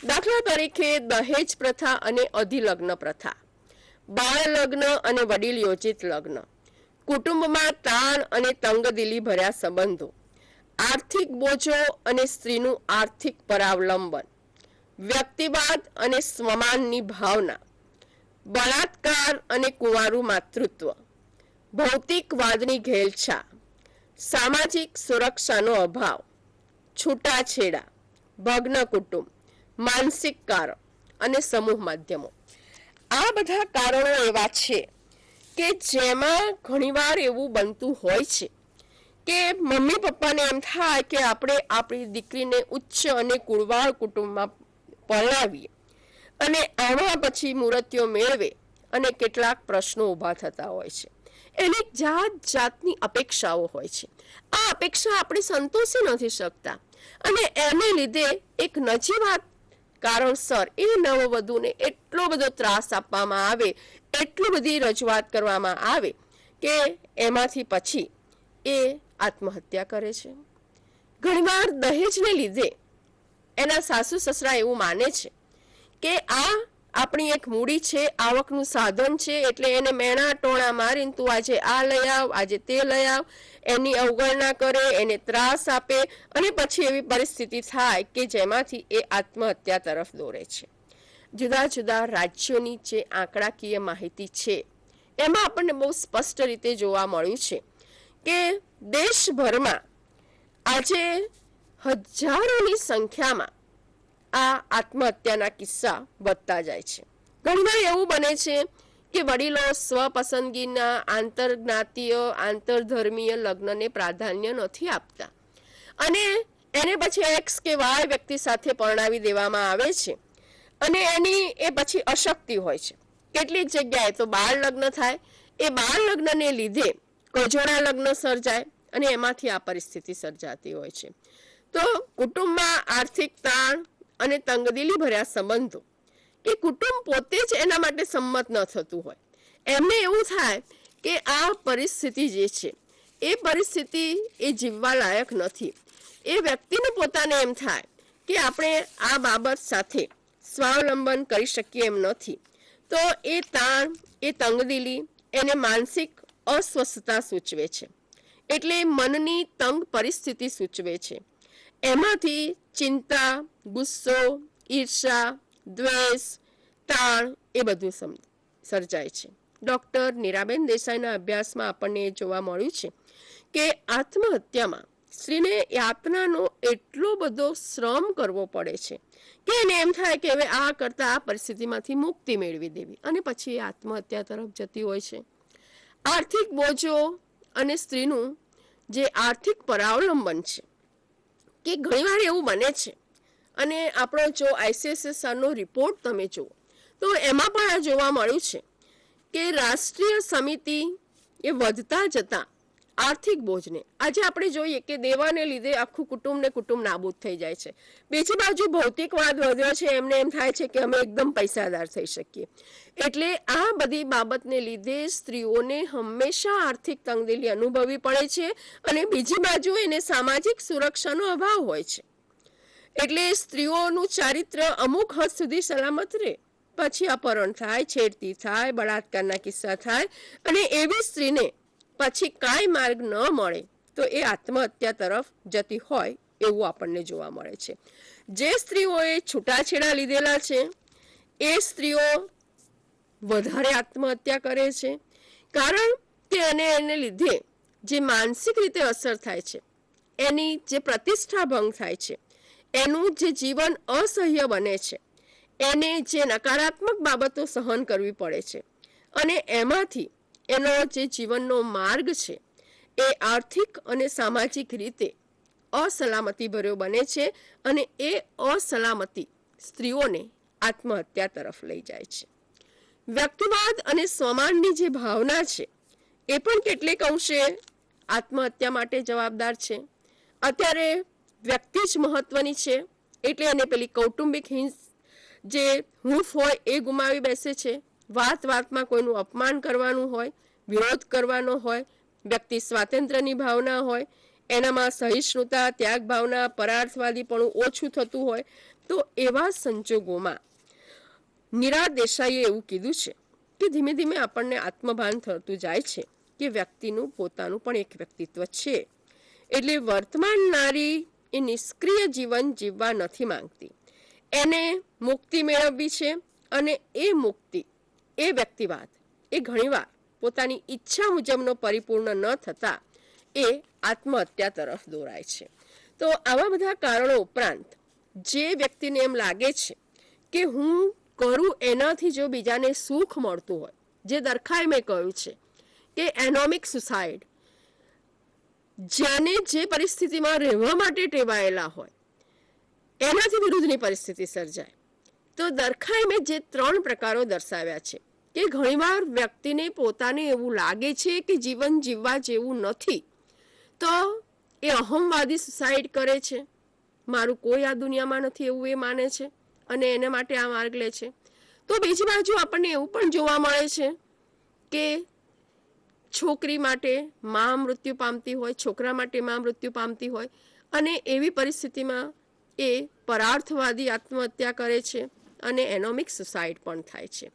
દાખલા તરીકે દહેજ પ્રથા અને અધિલગ્ન પ્રથા, બાળ લગ્ન અને વડીલ યોજિત લગ્ન, કુટુંબમાં તાણ અને તંગદિલી ભર્યા સંબંધો, આર્થિક બોજો અને સ્ત્રીનું આર્થિક પરાવલંબન, વ્યક્તિવાદ અને સ્વમાનની ભાવના, બળાત્કાર અને કુંવારું માતૃત્વ, ભૌતિકવાદની ઘેલછા, સામાજિક સુરક્ષાનો અભાવ, છૂટાછેડા, ભગ્ન કુટુંબ, માનસિક કારણ અને સમૂહ માધ્યમો. આ બધા કારણો એવા છે કે જેમાં ઘણીવાર એવું બનતું હોય છે કે મમ્મી પપ્પાને એમ થાય કે આપણે આપણી દીકરીને ઉચ્ચ અને કુળવાળ કુટુંબમાં પરણાવીએ અને આમાં પછી મૂર્તિઓ મેળવે અને કેટલાક પ્રશ્નો ઊભા થતા હોય છે. એની જાત જાતની અપેક્ષાઓ હોય છે. આ અપેક્ષા આપણે સંતોષી નથી શકતા અને એને લીધે એક નજીવાત કારણસર એ નવવધુને એટલો બધો ત્રાસ આપવામાં આવે, એટલી બધી રજૂઆત કરવામાં આવે કે એમાંથી પછી એ આત્મહત્યા કરે છે. ઘણીવાર દહેજને લીધે એના સાસુ સસરા એવું માને છે કે આ આપણી એક મૂડી છે, આવકનું સાધન છે, એટલે એને મેણા ટોણા મારીને તું આજે આ લઈ આવ, આજે તે લઈ આવ, એની અવગણના કરે, એને ત્રાસ આપે અને પછી એવી પરિસ્થિતિ થાય કે જેમાંથી એ આત્મહત્યા તરફ દોરે છે. જુદા જુદા રાજ્યોની જે આંકડાકીય માહિતી છે એમાં આપણને બહુ સ્પષ્ટ રીતે જોવા મળ્યું છે કે દેશભરમાં આજે હજારોની સંખ્યામાં આ આત્મહત્યાના કિસ્સા વધતા જાય છે. ઘણીવાર એવું બને છે કે વડીલો સ્વપસંદગીના આંતરજ્ઞાતીય આંતરધર્મીય લગ્નને પ્રાધાન્ય નથી આપતા અને એને પછી એક્સ કે વાય વ્યક્તિ સાથે પરણાવી દેવામાં આવે છે અને એની એ પછી અશક્તિ હોય છે. કેટલીક જગ્યાએ તો બાળ લગ્ન થાય, એ બાળ લગ્નને લીધે કજોડા લગ્ન સર્જાય અને એમાંથી આ પરિસ્થિતિ સર્જાતી હોય છે. તો કુટુંબમાં આર્થિક તાણ અને તંગદિલી ભર્યા સંબંધો, એ કુટુંબ પોતે જ એના માટે સંમત ન થતું હોય, એમને એવું થાય કે આ પરિસ્થિતિ જે છે એ પરિસ્થિતિ એ જીવવા લાયક નથી. એ વ્યક્તિને પોતાને એમ થાય કે આપણે આ બાબત સાથે સ્વાવલંબન કરી શકીએ એમ નથી. તો એ તાણ, એ તંગદિલી એને માનસિક અસ્વસ્થતા સૂચવે છે, એટલે મનની તંગ પરિસ્થિતિ સૂચવે છે. એમાંથી ચિંતા, ગુસ્સો, ઈર્ષા, દ્વેષ, તાણ એ બધું સર્જાય છે. ડૉક્ટર નીરાબેન દેસાઈના અભ્યાસમાં આપણને એ જોવા મળ્યું છે કે આત્મહત્યામાં સ્ત્રીને યાતનાનો એટલો બધો શ્રમ કરવો પડે છે કે એને એમ થાય કે હવે આ કરતાં આ પરિસ્થિતિમાંથી મુક્તિ મેળવી દેવી અને પછી એ આત્મહત્યા તરફ જતી હોય છે. આર્થિક બોજો અને સ્ત્રીનું જે આર્થિક પરાવલંબન છે કે ઘણીવાર એવું બને છે અને આપણો જો ICSSRનો રિપોર્ટ તમે જુઓ તો એમાં પણ આ જોવા મળ્યું છે કે રાષ્ટ્રીય સમિતિ એ વધતા જતા આર્થિક બોજને આજે આપણે જોઈએ કે દેવાને લીધે આખું કુટુંબ નાબૂદ થઈ જાય છે. બીજી બાજુ ભૌતિકવાદ વધ્યો છે, એમને એમ થાય છે કે અમે એકદમ પૈસાદાર થઈ શકીએ. એટલે આ બધી બાબતને લીધે સ્ત્રીઓને હંમેશા આર્થિક તંગદિલી અનુભવવી પડે છે અને બીજી બાજુ એને સામાજિક સુરક્ષાનો અભાવ હોય છે. એટલે સ્ત્રીઓનું ચારિત્ર અમુક હદ સુધી સલામત રહે, પછી અપહરણ થાય, છેડતી થાય, બળાત્કારના કિસ્સા થાય અને એવી સ્ત્રીને પછી કાંઈ માર્ગ ન મળે તો એ આત્મહત્યા તરફ જતી હોય એવું આપણને જોવા મળે છે. જે સ્ત્રીઓએ છૂટાછેડા લીધેલા છે એ સ્ત્રીઓ વધારે આત્મહત્યા કરે છે, કારણ કે એને લીધે જે માનસિક રીતે અસર થાય છે, એની જે પ્રતિષ્ઠા ભંગ થાય છે, એનું જે જીવન અસહ્ય બને છે, એને જે નકારાત્મક બાબતો સહન કરવી પડે છે અને એમાંથી એનો જે જીવનનો માર્ગ છે એ આર્થિક અને સામાજિક રીતે અસલામતી ભર્યો બને છે અને એ અસલામતી સ્ત્રીઓને આત્મહત્યા તરફ લઈ જાય છે. વ્યક્તિવાદ અને સ્વમાનની જે ભાવના છે એ પણ કેટલીક અંશે આત્મહત્યા માટે જવાબદાર છે. અત્યારે વ્યક્તિ જ મહત્વની છે એટલે એને પેલી કૌટુંબિક જે હૂંફ હોય એ ગુમાવી બેસે છે. વાત વાતમાં કોઈનું અપમાન કરવાનું હોય, વિરોધ કરવાનો હોય, વ્યક્તિ સ્વાતંત્ર્યની ભાવના હોય, એનામાં સહિષ્ણુતા, ત્યાગ ભાવના, પરાર્થવાદીપણું ઓછું થતું હોય, તો એવા સંજોગોમાં નિરા દેસાઈએ એવું કીધું છે કે ધીમે ધીમે આપણને આત્મભાન થતું જાય છે કે વ્યક્તિનું પોતાનું પણ એક વ્યક્તિત્વ છે. એટલે વર્તમાન નારી એ નિષ્ક્રિય જીવન જીવવા નથી માંગતી, એને મુક્તિ મેળવવી છે. અને એ મુક્તિ, એ વ્યક્તિવાદ એ ઘણીવાર પોતાની ઈચ્છા મુજબનો પરિપૂર્ણ ન થતા એ આત્મહત્યા તરફ દોરાય છે. તો આવા બધા કારણો ઉપરાંત જે વ્યક્તિને એમ લાગે છે કે હું કરું એનાથી જો બીજાને સુખ મળતું હોય, જે દરખાએ મેં કહ્યું છે કે એનોમિક સુસાઇડ, જેને જે પરિસ્થિતિમાં રહેવા માટે ટેવાયેલા હોય એનાથી વિરુદ્ધની પરિસ્થિતિ સર્જાય. તો દરખાએ મેં જે 3 પ્રકારો દર્શાવ્યા છે કે ઘણીવાર વ્યક્તિને પોતાને એવું લાગે છે કે જીવન જીવવા જેવું નથી, તો એ અહમવાદી સુસાઇડ કરે છે, મારું કોઈ આ દુનિયામાં નથી એવું એ માને છે અને એને માટે આ માર્ગ લે છે. તો બીજી બાજુ આપણને એવું પણ જોવા મળે છે કે છોકરી માટે મા મૃત્યુ પામતી હોય, છોકરા માટે મા મૃત્યુ પામતી હોય, અને એવી પરિસ્થિતિમાં એ પરાર્થવાદી આત્મહત્યા કરે છે અને એનોમિક સુસાઇડ પણ થાય છે.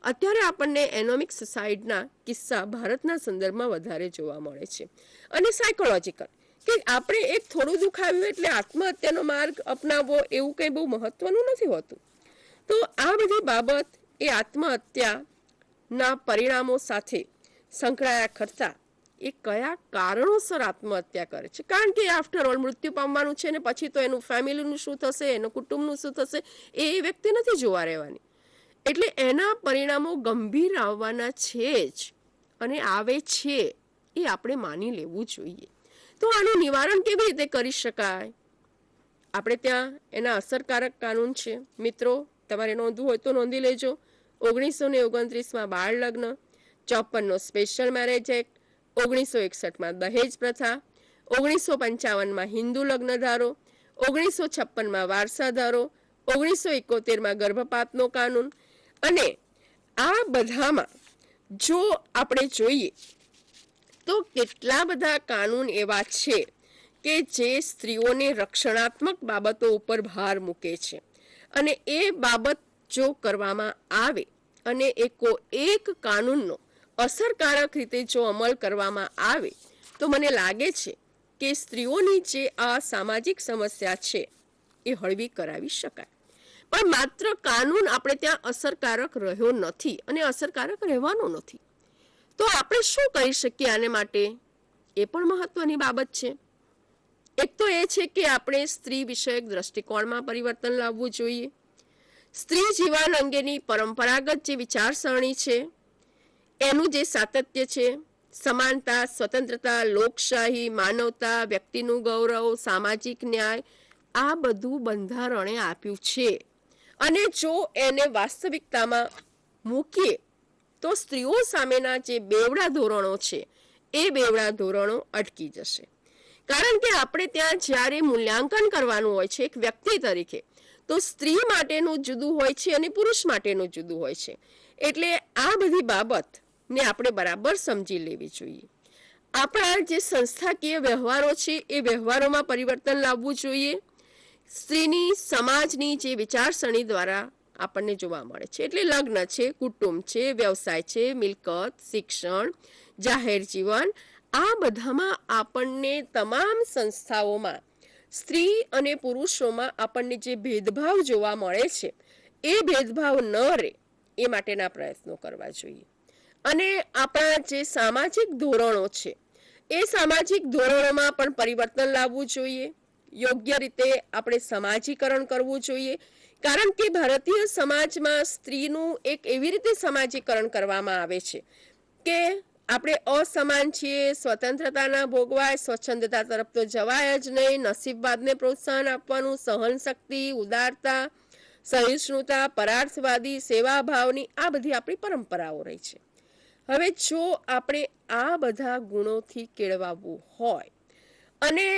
અત્યારે આપણને એનોમિક સુસાઇડના કિસ્સા ભારતના સંદર્ભમાં વધારે જોવા મળે છે. અને સાયકોલોજીકલ, કે આપણે એક થોડું દુઃખ આવ્યું એટલે આત્મહત્યાનો માર્ગ અપનાવવો એવું કંઈ બહુ મહત્વનું નથી હોતું. તો આ બધી બાબત એ આત્મહત્યાના પરિણામો સાથે સંકળાયા કરતા એ કયા કારણોસર આત્મહત્યા કરે છે, કારણ કે આફ્ટર ઓલ મૃત્યુ પામવાનું છે ને પછી તો એનું ફેમિલીનું શું થશે, એનું કુટુંબનું શું થશે, એ વ્યક્તિ નથી જોવા રહેવાની. એટલે એના પરિણામો ગંભીર આવવાના છે જ, અને આવે છે એ આપણે માની લેવું જોઈએ. તો આનું નિવારણ કેવી રીતે કરી શકાય? આપણે ત્યાં એના અસરકારક કાનૂન છે. મિત્રો, તમારે નોંધવું હોય તો નોંધી લેજો. 1929માં બાળ લગ્ન, 54નો સ્પેશિયલ મેરેજ એક્ટ, 1961માં દહેજ પ્રથા, 1955માં હિન્દુ લગ્ન ધારો, 1956માં વારસા ધારો, 1971માં ગર્ભપાતનો કાનૂન. અને આ બધામાં જો આપણે જોઈએ તો કેટલા બધા કાનૂન એવા છે કે જે સ્ત્રીઓને રક્ષણાત્મક બાબતો ઉપર ભાર મૂકે છે. અને એ બાબત જો કરવામાં આવે અને એક કાનૂનનો અસરકારક રીતે જો અમલ કરવામાં આવે તો મને લાગે છે કે સ્ત્રીઓની જે આ સામાજિક સમસ્યા છે એ હળવી કરાવી શકાય. પણ માત્ર કાનૂન આપણે ત્યાં અસરકારક રહ્યો નથી અને અસરકારક રહેવાનો નથી. તો આપણે શું કરી શકીએ આને માટે? એ પણ મહત્વની બાબત છે. એક તો એ છે કે આપણે સ્ત્રી વિષયક દ્રષ્ટિકોણમાં પરિવર્તન લાવવું જોઈએ. સ્ત્રી જીવન અંગેની પરંપરાગત જે વિચારસરણી છે એનું જે સાતત્ય છે, સમાનતા, સ્વતંત્રતા, લોકશાહી, માનવતા, વ્યક્તિનું ગૌરવ, સામાજિક ન્યાય, આ બધું બંધારણે આપ્યું છે. અને જો એને વાસ્તવિકતામાં મૂકીએ તો સ્ત્રીઓ સામેના જે બેવડા ધોરણો છે એ બેવડા ધોરણો અટકી જશે. કારણ કે આપણે ત્યાં જ્યારે મૂલ્યાંકન કરવાનું હોય છે એક વ્યક્તિ તરીકે, તો સ્ત્રી માટેનું જુદું હોય છે અને પુરુષ માટેનું જુદું હોય છે. એટલે આ બધી બાબતને આપણે બરાબર સમજી લેવી જોઈએ. આપણા જે સંસ્થાકીય વ્યવહારો છે એ વ્યવહારોમાં પરિવર્તન લાવવું જોઈએ. સ્ત્રીની સમાજની જે વિચારસરણી દ્વારા આપણને જોવા મળે છે, એટલે લગ્ન છે, કુટુંબ છે, વ્યવસાય છે, મિલકત, શિક્ષણ, જાહેર જીવન, આ બધામાં આપણને તમામ સંસ્થાઓમાં સ્ત્રી અને પુરુષોમાં આપણને જે ભેદભાવ જોવા મળે છે એ ભેદભાવ ન રહે એ માટેના પ્રયત્નો કરવા જોઈએ. અને આપણા જે સામાજિક ધોરણો છે એ સામાજિક ધોરણોમાં પણ પરિવર્તન લાવવું જોઈએ. યોગ્ય રીતે આપણે સમાજીકરણ કરવું જોઈએ. કારણ કે ભારતીય સમાજમાં સ્ત્રીનું એક એવી રીતે સમાજીકરણ કરવામાં આવે છે કે આપણે અસમાન છીએ, સ્વતંત્રતાના ભોગવાય, સ્વચ્છંદતા તરફ તો જવાય જ નહીં, નસીબવાદને પ્રોત્સાહન આપવાનું, સહનશક્તિ, ઉદારતા, સહિષ્ણુતા, પરાર્થવાદી, સેવાભાવની, આ બધી આપણી પરંપરાઓ રહી છે. હવે જો આપણે આ બધા ગુણોથી કેળવાવું હોય અને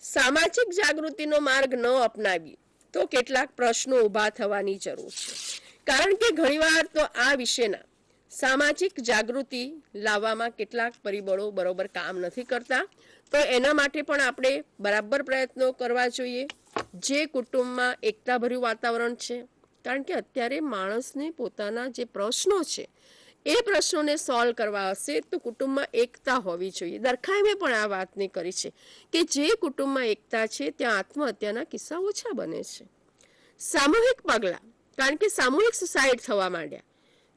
સામાજિક જાગૃતિનો માર્ગ ન અપનાવીએ તો કેટલાક પ્રશ્નો ઊભા થવાની જરૂર છે. કારણ કે ઘણીવાર તો આ વિશેના સામાજિક જાગૃતિ લાવવામાં કેટલાક પરિબળો બરોબર કામ નથી કરતા, તો એના માટે પણ આપણે બરાબર પ્રયત્નો કરવા જોઈએ. જે કુટુંબમાં એકતાભર્યું વાતાવરણ છે, કારણ કે અત્યારે માણસને પોતાના જે પ્રશ્નો છે એ પ્રશ્નોને સોલ્વ કરવા હશે તો કુટુંબમાં એકતા હોવી જોઈએ. દરખાઈમે પણ આ વાતને કરી છે કે જે કુટુંબમાં એકતા છે ત્યાં આત્મહત્યાના કિસ્સા ઓછા બને છે. સામૂહિક પગલાં, કારણ કે સામૂહિક સુસાઇડ થવા માંડ્યા,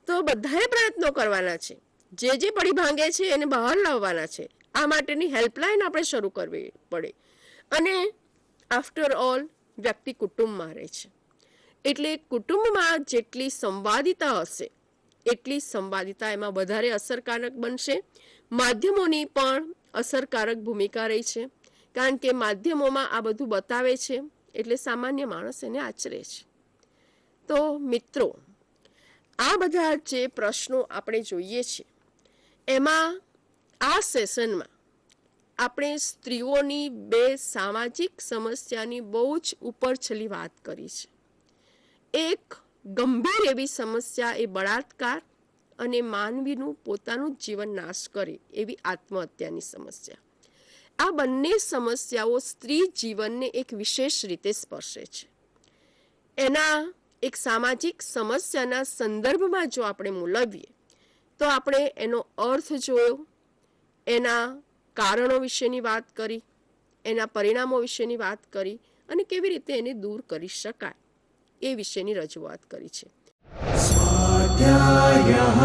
તો બધાએ પ્રયત્નો કરવાના છે. જે પડી ભાંગે છે એને બહાર લાવવાના છે. આ માટેની હેલ્પલાઇન આપણે શરૂ કરવી પડે. અને આફ્ટર ઓલ વ્યક્તિ કુટુંબમાં રહે છે, એટલે કુટુંબમાં જેટલી સંવાદિતા હશે એટલી સંવાદિતા એમાં વધારે અસરકારક બનશે. માધ્યમોની પણ અસરકારક ભૂમિકા રહી છે, કારણ કે માધ્યમોમાં આ બધું બતાવે છે એટલે સામાન્ય માણસ એને આચરે છે. તો મિત્રો, આ બધા જે પ્રશ્નો આપણે જોઈએ છે એમાં આ સેશનમાં આપણે સ્ત્રીઓની બે સામાજિક સમસ્યાની બહુ જ ઉપરછલી વાત કરી છે. એક ગંભીર એવી સમસ્યા એ બળાત્કાર અને માનવીનું પોતાનું જીવન નાશ કરે એવી આત્મહત્યાની સમસ્યા. આ બંને સમસ્યાઓ સ્ત્રી જીવનને એક વિશેષ રીતે સ્પર્શે છે. એના એક સામાજિક સમસ્યાના સંદર્ભમાં જો આપણે મૂલવીએ તો આપણે એનો અર્થ જોયો, એના કારણો વિશેની વાત કરી, એના પરિણામો વિશેની વાત કરી અને કેવી રીતે એને દૂર કરી શકાય એ વિશેની રજૂઆત કરી છે. સ્વાધ્યાયઃ